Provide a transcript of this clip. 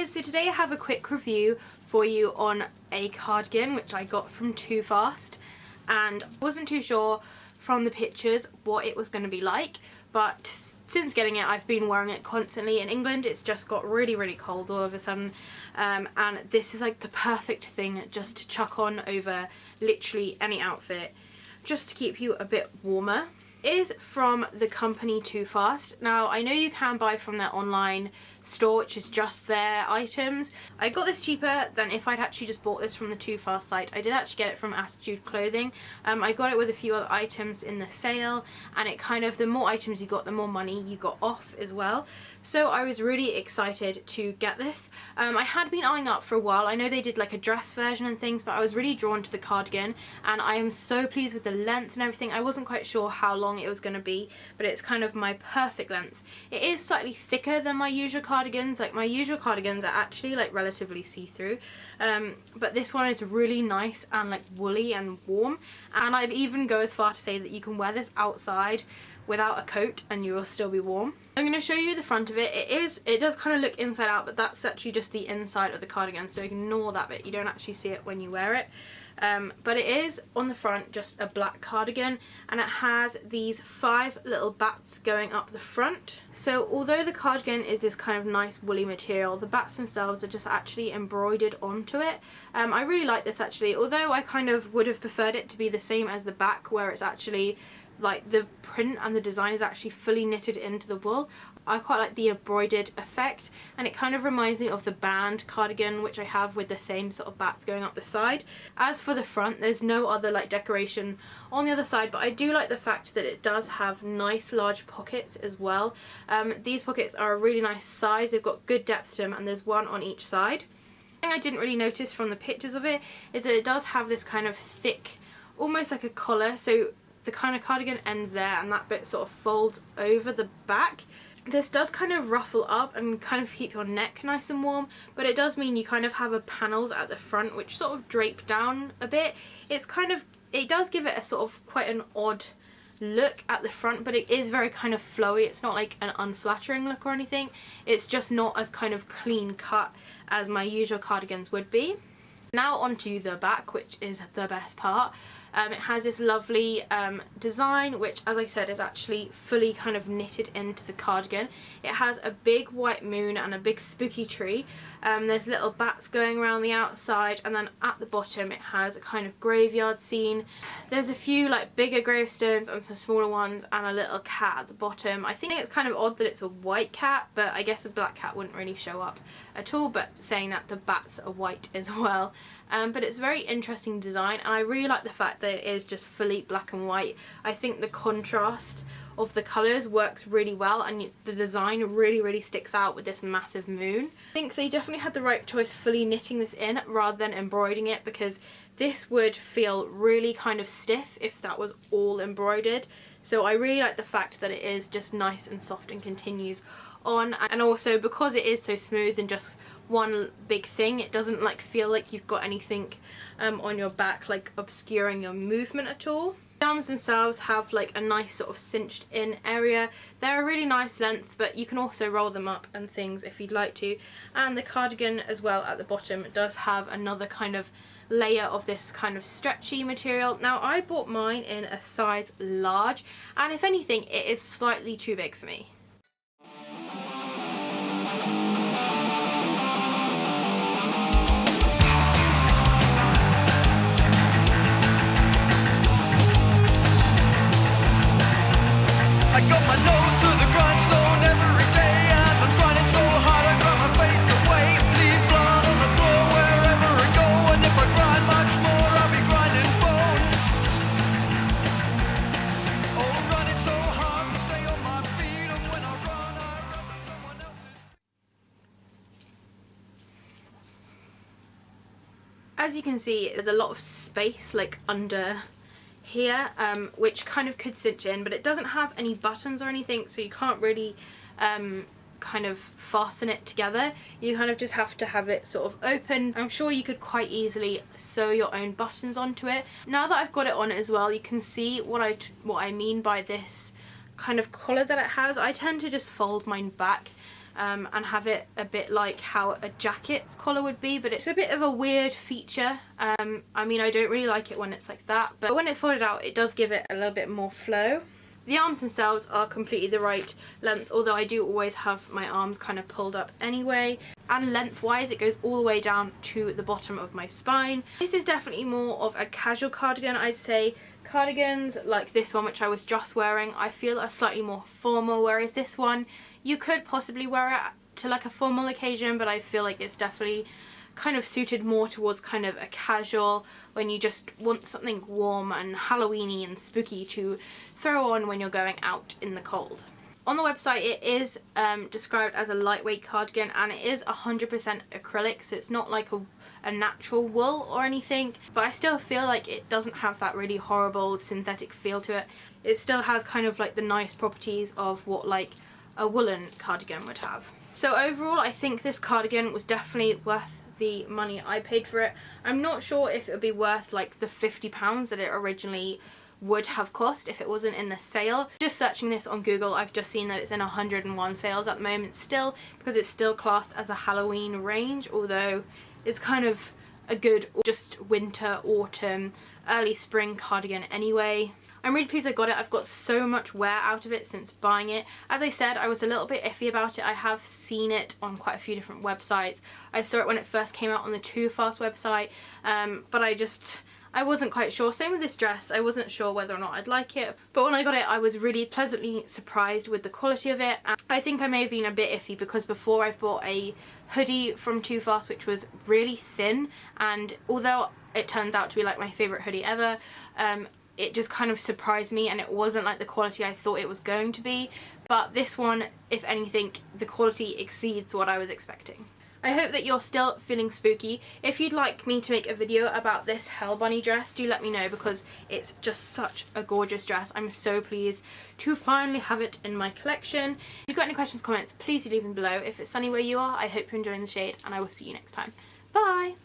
guys, so today I have a quick review for you on a cardigan which I got from Too Fast, and I wasn't too sure from the pictures what it was going to be like, but since getting it I've been wearing it constantly. In England it's just got really cold all of a sudden, and this is like the perfect thing just to chuck on over literally any outfit just to keep you a bit warmer. It is from the company Too Fast. Now I know you can buy from their online store, which is just their items. I got this cheaper than if I'd actually just bought this from the Too Fast site. I did actually get it from Attitude Clothing. I got it with a few other items in the sale, and it kind of, the more items you got, the more money you got off as well. So I was really excited to get this. I had been eyeing up for a while. I know they did like a dress version and things, but I was really drawn to the cardigan, and I am so pleased with the length and everything. I wasn't quite sure how long it was going to be, but it's kind of my perfect length. It is slightly thicker than my usual cardigans. Like my usual cardigans are actually like relatively see-through, but this one is really nice and like woolly and warm, and I'd even go as far to say that you can wear this outside without a coat and you will still be warm. I'm going to show you the front of it. It does kind of look inside out, but that's actually just the inside of the cardigan, so ignore that bit. You don't actually see it when you wear it. But it is on the front just a black cardigan, and it has these 5 little bats going up the front. So although the cardigan is this kind of nice woolly material, the bats themselves are just actually embroidered onto it. I really like this actually, although I kind of would have preferred it to be the same as the back, where it's actually like the print and the design is actually fully knitted into the wool. I quite like the embroidered effect, and it kind of reminds me of the band cardigan which I have with the same sort of bats going up the side. As for the front, there's no other like decoration on the other side, but I do like the fact that it does have nice large pockets as well. These pockets are a really nice size, they've got good depth to them, and there's one on each side. The thing I didn't really notice from the pictures of it is that it does have this kind of thick, almost like a collar, so the kind of cardigan ends there and that bit sort of folds over the back. This does kind of ruffle up and kind of keep your neck nice and warm, but it does mean you kind of have panels at the front which sort of drape down a bit. It's kind of, it does give it a sort of quite an odd look at the front, but it is very kind of flowy. It's not like an unflattering look or anything. It's just not as kind of clean cut as my usual cardigans would be. Now onto the back, which is the best part. It has this lovely design, which, as I said, is actually fully kind of knitted into the cardigan. It has a big white moon and a big spooky tree. There's little bats going around the outside, and then at the bottom it has a kind of graveyard scene. There's a few like bigger gravestones and some smaller ones, and a little cat at the bottom. I think it's kind of odd that it's a white cat, but I guess a black cat wouldn't really show up at all, but saying that, the bats are white as well. But it's very interesting design, and I really like the fact that it is just fully black and white. I think the contrast of the colours works really well, and the design really sticks out with this massive moon. I think they definitely had the right choice fully knitting this in rather than embroidering it, because this would feel really kind of stiff if that was all embroidered. So I really like the fact that it is just nice and soft and continues on, and also because it is so smooth and just one big thing, it doesn't like feel like you've got anything on your back like obscuring your movement at all. The arms themselves have like a nice sort of cinched in area. They're a really nice length, but you can also roll them up and things if you'd like to. And the cardigan as well at the bottom does have another kind of layer of this kind of stretchy material. Now I bought mine in a size large, and if anything it is slightly too big for me. I got my nose to the grindstone every day, and I'm grinding so hard I grab my face away, leave blood on the floor wherever I go, and if I grind much more I'll be grinding bone. Oh, running so hard to stay on my feet, and when I run with someone else's. As you can see, there's a lot of space like under here, which kind of could cinch in, but it doesn't have any buttons or anything, so you can't really kind of fasten it together. You kind of just have to have it sort of open. I'm sure you could quite easily sew your own buttons onto it. Now that I've got it on as well, you can see what I mean by this kind of collar that it has. I tend to just fold mine back and have it a bit like how a jacket's collar would be, but it's a bit of a weird feature. I mean, I don't really like it when it's like that, but when it's folded out it does give it a little bit more flow. The arms themselves are completely the right length, although I do always have my arms kind of pulled up anyway. And lengthwise it goes all the way down to the bottom of my spine. This is definitely more of a casual cardigan, I'd say. Cardigans like this one, which I was just wearing, I feel are slightly more formal, whereas this one you could possibly wear it to like a formal occasion, but I feel like it's definitely kind of suited more towards kind of a casual, when you just want something warm and Halloweeny and spooky to throw on when you're going out in the cold. On the website it is described as a lightweight cardigan, and it is 100% acrylic, so it's not like a natural wool or anything, but I still feel like it doesn't have that really horrible synthetic feel to it. It still has kind of like the nice properties of what like a woolen cardigan would have. So overall I think this cardigan was definitely worth the money I paid for it. I'm not sure if it would be worth like the £50 that it originally would have cost if it wasn't in the sale. Just searching this on Google, I've just seen that it's in 101 sales at the moment still, because it's still classed as a Halloween range, although it's kind of a good just winter, autumn, early spring cardigan anyway. I'm really pleased I got it. I've got so much wear out of it since buying it. As I said, I was a little bit iffy about it. I have seen it on quite a few different websites. I saw it when it first came out on the Too Fast website, but I wasn't quite sure. Same with this dress, I wasn't sure whether or not I'd like it, but when I got it I was really pleasantly surprised with the quality of it. And I think I may have been a bit iffy because before I've bought a hoodie from Too Fast which was really thin, and although it turns out to be like my favourite hoodie ever, it just kind of surprised me and it wasn't like the quality I thought it was going to be. But this one, if anything, the quality exceeds what I was expecting. I hope that you're still feeling spooky. If you'd like me to make a video about this Hell Bunny dress, do let me know, because it's just such a gorgeous dress. I'm so pleased to finally have it in my collection. If you've got any questions, comments, please do leave them below. If it's sunny where you are, I hope you're enjoying the shade, and I will see you next time. Bye!